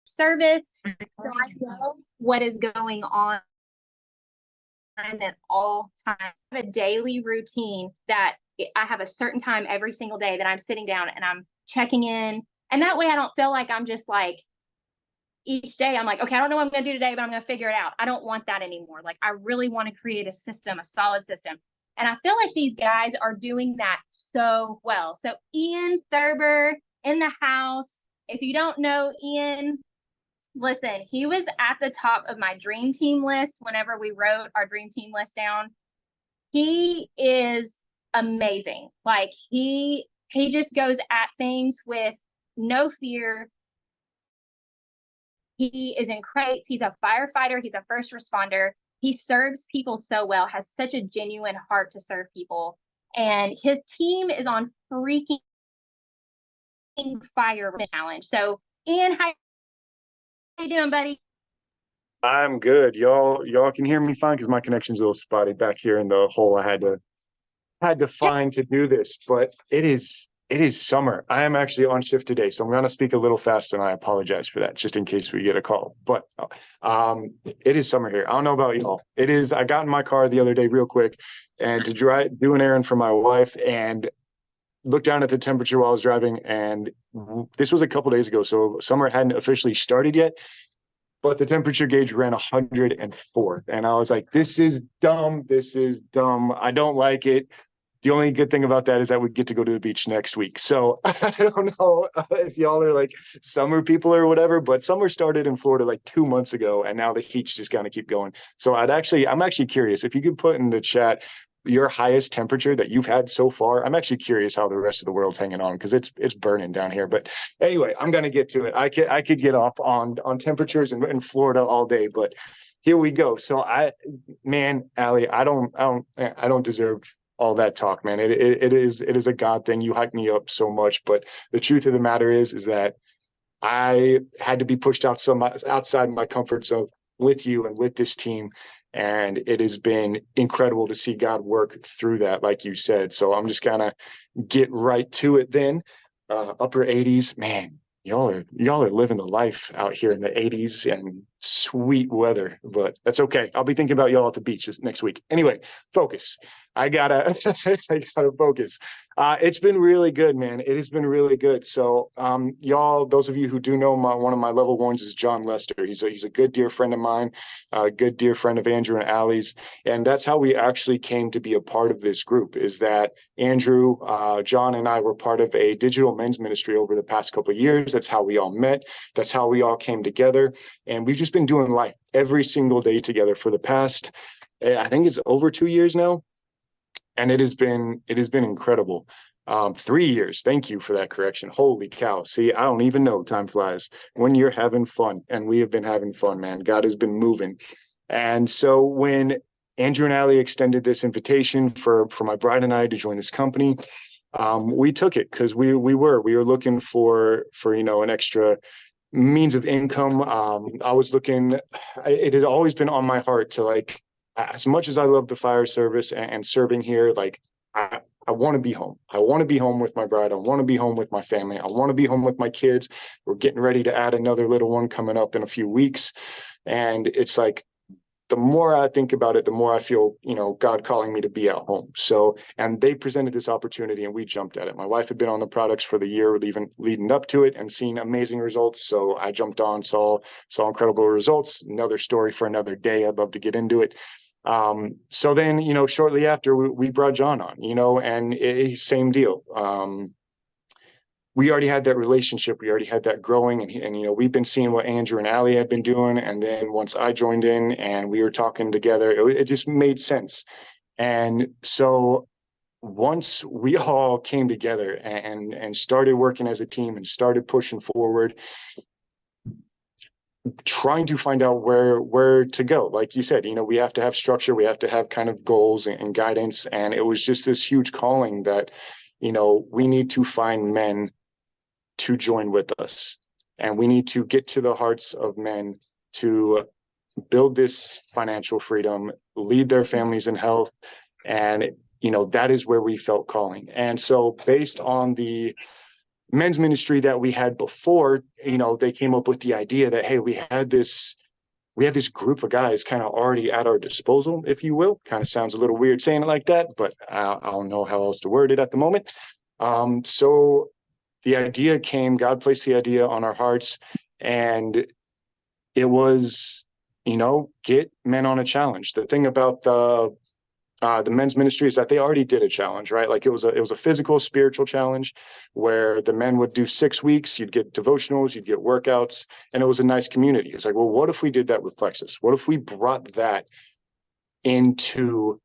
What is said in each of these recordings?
service. So I know what is going on at all times. I have a daily routine that I have a certain time every single day that I'm sitting down and I'm checking in. And that way I don't feel like I'm just like each day I'm like, okay, I don't know what I'm going to do today, but I'm going to figure it out. I don't want that anymore. Like, I really want to create a system, a solid system. And I feel like these guys are doing that so well. So Ian Thurber in the house. If you don't know Ian, listen, he was at the top of my dream team list whenever we wrote our dream team list down. He is amazing. Like, he just goes at things with no fear. He is in crates. He's a firefighter. He's a first responder. He serves people so well, has such a genuine heart to serve people. And his team is on freaking fire challenge. So, Ian, how you doing, buddy? I'm good. Y'all can hear me fine because my connection's a little spotty back here in the hole I had to Yep. find to do this, but it is summer. I am actually on shift today, so I'm gonna speak a little fast and I apologize for that, just in case we get a call. But it is summer here. I don't know about y'all. It is, I got in my car the other day real quick and to do an errand for my wife and looked down at the temperature while I was driving, and this was a couple days ago, so summer hadn't officially started yet, but the temperature gauge ran 104. And I was like, this is dumb. This is dumb. I don't like it. The only good thing about that is that we get to go to the beach next week. So I don't know if y'all are like summer people or whatever, but summer started in Florida like 2 months ago, and now the heat's just gonna keep going. So I'm actually curious if you could put in the chat your highest temperature that you've had so far. I'm actually curious how the rest of the world's hanging on because it's burning down here. But anyway, I'm gonna get to it. I could get off on temperatures in Florida all day, but here we go. So man, Allie, I don't deserve all that talk, man. It is a God thing. You hype me up so much, but the truth of the matter is that I had to be pushed outside my comfort zone with you and with this team. And it has been incredible to see God work through that, like you said. So I'm just gonna get right to it then. Upper 80s, man, y'all are living the life out here in the 80s and sweet weather, but that's okay. I'll be thinking about y'all at the beach next week. Anyway, focus. I gotta I gotta focus. It's been really good, man. It has been really good. So y'all, those of you who do know one of my level ones is John Lester. He's a good dear friend of mine, a good dear friend of Andrew and Allie's. And that's how we actually came to be a part of this group, is that Andrew, John, and I were part of a digital men's ministry over the past couple of years. That's how we all met. That's how we all came together. And we've just been doing life every single day together for the past, I think it's over 2 years now. And it has been incredible. 3 years. Thank you for that correction. Holy cow. See, I don't even know. Time flies when you're having fun. And we have been having fun, man. God has been moving. And so when Andrew and Allie extended this invitation for my bride and I to join this company, we took it because we were looking for an extra means of income. I was looking, it has always been on my heart to, like, as much as I love the fire service and serving here, like, I want to be home. I want to be home with my bride. I want to be home with my family. I want to be home with my kids. We're getting ready to add another little one coming up in a few weeks. And it's like, the more I think about it, the more I feel, God calling me to be at home. So, and they presented this opportunity and we jumped at it. My wife had been on the products for the year leading up to it and seen amazing results. So I jumped on, saw incredible results. Another story for another day. I'd love to get into it. So then, shortly after we brought John on, and same deal. We already had that relationship. We already had that growing, and we've been seeing what Andrew and Allie had been doing. And then once I joined in and we were talking together, it just made sense. And so once we all came together and started working as a team and started pushing forward, trying to find out where to go. Like you said, we have to have structure, we have to have kind of goals and guidance. And it was just this huge calling that, we need to find men to join with us. And we need to get to the hearts of men to build this financial freedom, lead their families in health. And, that is where we felt calling. And so based on the men's ministry that we had before, they came up with the idea that, hey, we have this group of guys kind of already at our disposal, if you will. Kind of sounds a little weird saying it like that, but I don't know how else to word it at the moment. So the idea came, God placed the idea on our hearts, and it was, get men on a challenge. The thing about the men's ministry is that they already did a challenge, right? Like it was a physical, spiritual challenge where the men would do 6 weeks. You'd get devotionals, you'd get workouts, and it was a nice community. It's like, well, what if we did that with Plexus? What if we brought that into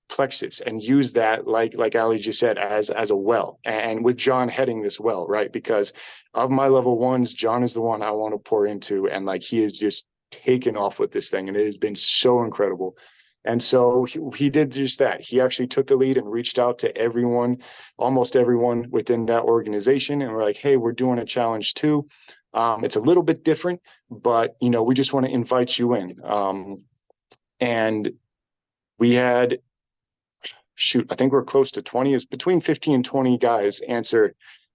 Plexus and use that, like Ali just said, as a well, and with John heading this well, right? Because of my level ones, John is the one I want to pour into, and like he has just taken off with this thing, and it has been so incredible. And so he did just that. He actually took the lead and reached out to everyone, almost everyone within that organization, and we're like, hey, we're doing a challenge too. It's a little bit different, but we just want to invite you in. And we had, shoot, I think we're close to 20. It's between 15 and 20 guys answer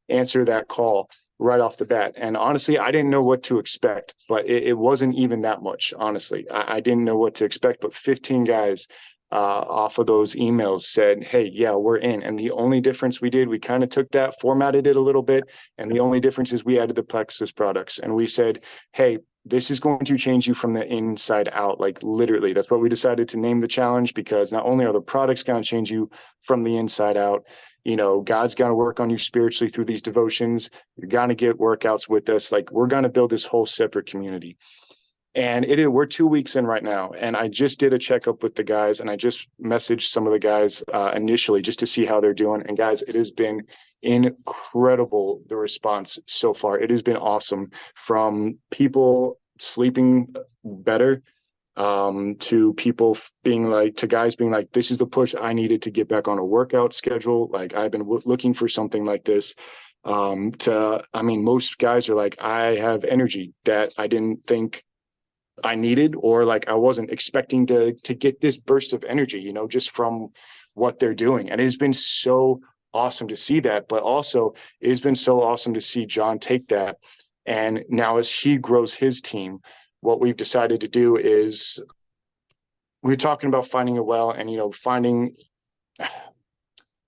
that call right off the bat. And honestly, I didn't know what to expect, but it wasn't even that much. Honestly, I didn't know what to expect, but 15 guys off of those emails said, hey, yeah, we're in. And the only difference we did, we kind of took that, formatted it a little bit. And the only difference is we added the Plexus products, and we said, hey, this is going to change you from the inside out. Like literally, that's what we decided to name the challenge, because not only are the products going to change you from the inside out, God's going to work on you spiritually through these devotions. You're going to get workouts with us. Like we're going to build this whole separate community. And we're 2 weeks in right now. And I just did a checkup with the guys, and I just messaged some of the guys initially just to see how they're doing. And guys, it has been incredible, the response so far. It has been awesome, from people sleeping better to people to guys being like, this is the push I needed to get back on a workout schedule. Like I've been looking for something like this. Most guys are like, I have energy that I didn't think I needed, or like I wasn't expecting to get this burst of energy, just from what they're doing. And it's been so awesome to see that, but also it's been so awesome to see John take that. And now as he grows his team, what we've decided to do is we're talking about finding a well, and, finding,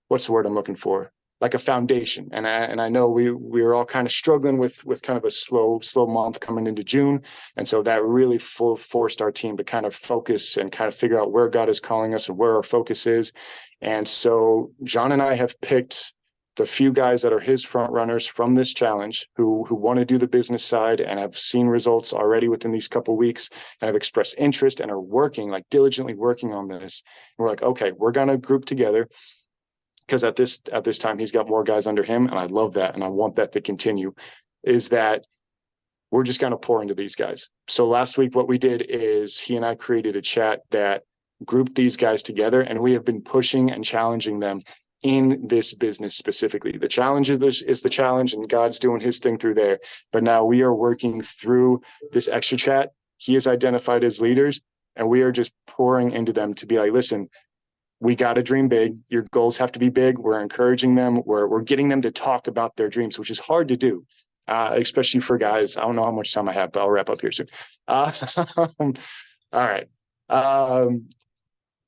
what's the word I'm looking for? Like a foundation. And I know we were all kind of struggling with kind of a slow month coming into June. And so that really forced our team to kind of focus and kind of figure out where God is calling us and where our focus is. And so John and I have picked the few guys that are his front runners from this challenge who want to do the business side and have seen results already within these couple of weeks and have expressed interest and are working, like diligently working on this. And we're like, okay, we're going to group together, because at this time he's got more guys under him, and I love that, and I want that to continue, is that we're just going to pour into these guys. So last week what we did is he and I created a chat that grouped these guys together, and we have been pushing and challenging them in this business specifically. The challenge is the challenge, and God's doing his thing through there. But now we are working through this extra chat. He is identified as leaders, and we are just pouring into them to be like, listen, we got to dream big. Your goals have to be big. We're encouraging them. We're getting them to talk about their dreams, which is hard to do, especially for guys. I don't know how much time I have, but I'll wrap up here soon. All right.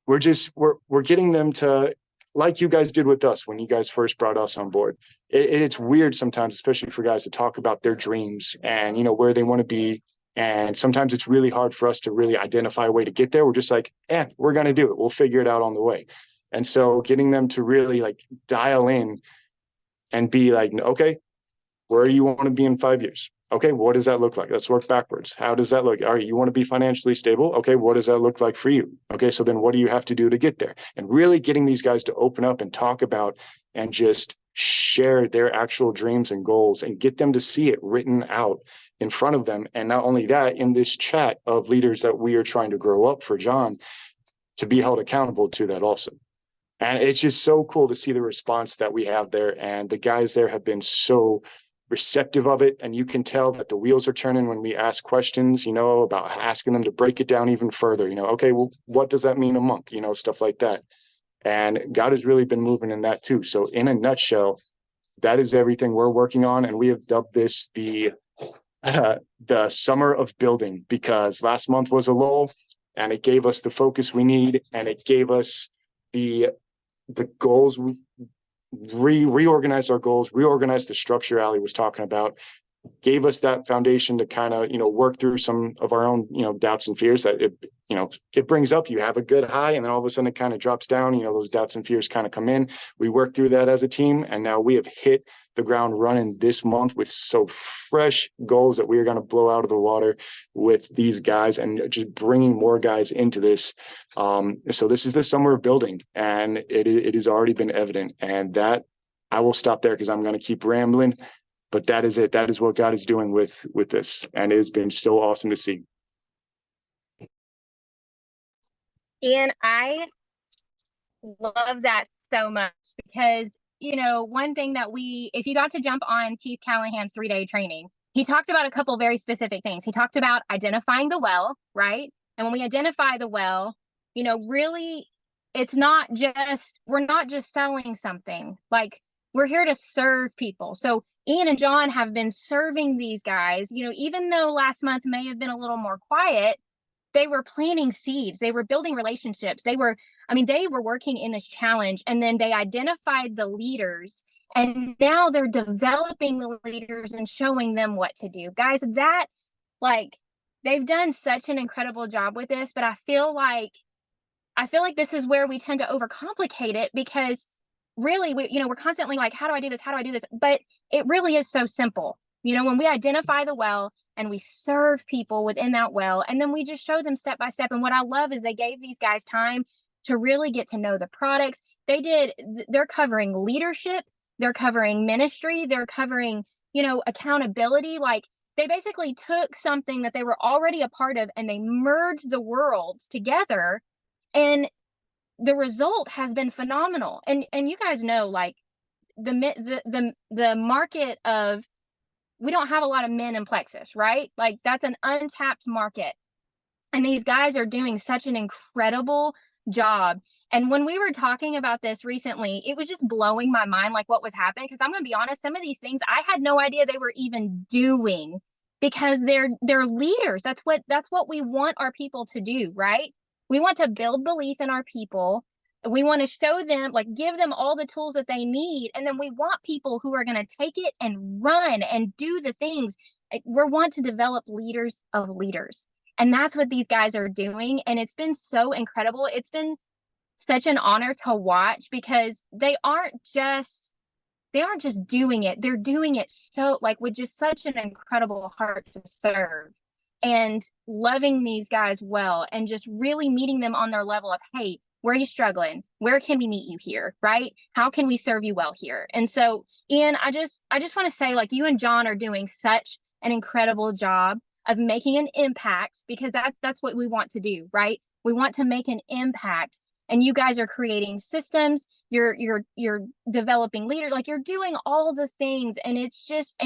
We're getting them to, like you guys did with us when you guys first brought us on board. It's weird sometimes, especially for guys, to talk about their dreams and, where they want to be. And sometimes it's really hard for us to really identify a way to get there. We're just like, we're going to do it. We'll figure it out on the way. And so getting them to really like dial in and be like, okay, where do you want to be in 5 years? Okay, what does that look like? Let's work backwards. How does that look? All right, you want to be financially stable? Okay, what does that look like for you? Okay, so then what do you have to do to get there? And really getting these guys to open up and talk about and just share their actual dreams and goals and get them to see it written out in front of them. And not only that, in this chat of leaders that we are trying to grow up for John, to be held accountable to that also. And it's just so cool to see the response that we have there. And the guys there have been so receptive of it. And you can tell that the wheels are turning when we ask questions, about asking them to break it down even further, okay, well, what does that mean a month? Stuff like that. And God has really been moving in that too. So in a nutshell, that is everything we're working on. And we have dubbed this the summer of building, because last month was a lull and it gave us the focus we need, and it gave us the goals. We reorganized our goals, reorganized the structure Ali was talking about, gave us that foundation to kind of, work through some of our own, doubts and fears that it brings up. You have a good high and then all of a sudden it kind of drops down, those doubts and fears kind of come in. We work through that as a team, and now we have hit the ground running this month with so fresh goals that we are going to blow out of the water with these guys and just bringing more guys into this. So this is the summer of building, and it has already been evident, and that I will stop there because I'm going to keep rambling. But that is it. That is what God is doing with this. And it has been so awesome to see. And I love that so much because, one thing that if you got to jump on Keith Callahan's 3-day training, he talked about a couple very specific things. He talked about identifying the well, right? And when we identify the well, really, we're not just selling something. Like, we're here to serve people. So Ian and John have been serving these guys, even though last month may have been a little more quiet, they were planting seeds. They were building relationships. They were working in this challenge, and then they identified the leaders, and now they're developing the leaders and showing them what to do. Guys, they've done such an incredible job with this, but I feel like this is where we tend to overcomplicate it, because really, we're constantly like, how do I do this? How do I do this? But it really is so simple. When we identify the well and we serve people within that well, and then we just show them step by step. And what I love is they gave these guys time to really get to know the products. They're covering leadership. They're covering ministry. They're covering, accountability. Like, they basically took something that they were already a part of and they merged the worlds together. And the result has been phenomenal. And you guys know, like, the market of, we don't have a lot of men in Plexus, right? Like, that's an untapped market. And these guys are doing such an incredible job. And when we were talking about this recently, it was just blowing my mind, like, what was happening. Because I'm going to be honest, some of these things I had no idea they were even doing, because they're leaders. That's what we want our people to do, right? We want to build belief in our people. We want to show them, like, give them all the tools that they need. And then we want people who are going to take it and run and do the things. We want to develop leaders of leaders. And that's what these guys are doing. And it's been so incredible. It's been such an honor to watch, because they aren't just doing it. They're doing it so, like, with just such an incredible heart to serve, and loving these guys well, and just really meeting them on their level of, hey, where are you struggling? Where can we meet you here? Right? How can we serve you well here? And so, Ian, I just want to say, like, you and John are doing such an incredible job of making an impact, because that's what we want to do, right? We want to make an impact. And you guys are creating systems, you're developing leaders, like, you're doing all the things, and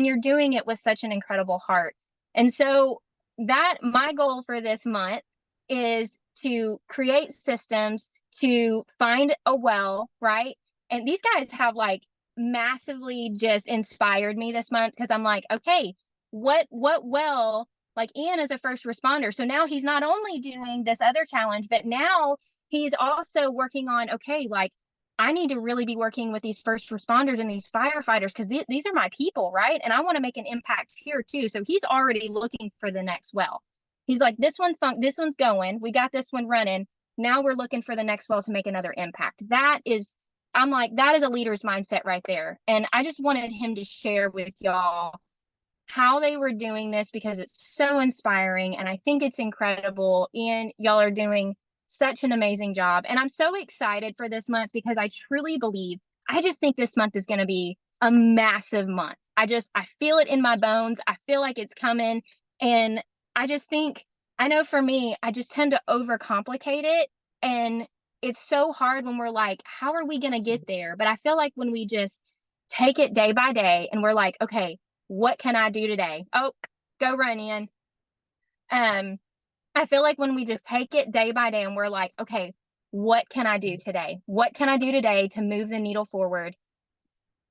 you're doing it with such an incredible heart. And so, that my goal for this month is to create systems to find a well, right? And these guys have, like, massively just inspired me this month, because I'm like, okay, what well, like, Ian is a first responder. So now he's not only doing this other challenge, but now he's also working on, okay, like, I need to really be working with these first responders and these firefighters, because these are my people, right? And I want to make an impact here too. So he's already looking for the next well. He's like, this one's going. We got this one running. Now we're looking for the next well to make another impact. I'm like, that is a leader's mindset right there. And I just wanted him to share with y'all how they were doing this, because it's so inspiring. And I think it's incredible. And y'all are doing such an amazing job. And I'm so excited for this month, because I truly believe, I just think this month is going to be a massive month. I feel it in my bones. I feel like it's coming. And I just think, I know for me, I just tend to overcomplicate it. And it's so hard when we're like, how are we going to get there? But I feel like when we just take it day by day, and we're like, okay, what can I do today? Oh, go run in. I feel like when we just take it day by day, and we're like, okay, what can I do today? What can I do today to move the needle forward?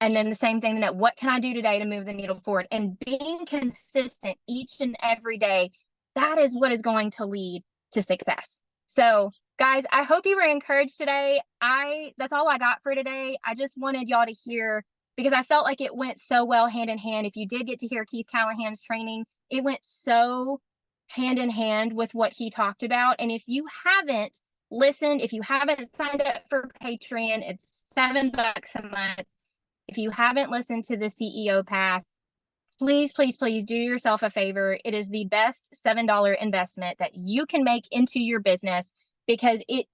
And then the same thing that what can I do today to move the needle forward? And being consistent each and every day, that is what is going to lead to success. So guys, I hope you were encouraged today. That's all I got for today. I just wanted y'all to hear, because I felt like it went so well hand in hand. If you did get to hear Keith Callahan's training, it went so hand in hand with what he talked about. And if you haven't listened, if you haven't signed up for Patreon, it's $7 a month. If you haven't listened to the CEO Path, please, please, please do yourself a favor. It is the best $7 investment that you can make into your business, because it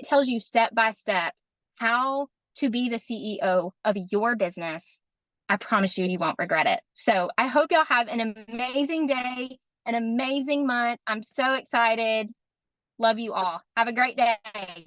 tells you step by step how to be the CEO of your business. I promise you, you won't regret it. So I hope y'all have an amazing day, an amazing month. I'm so excited. Love you all. Have a great day.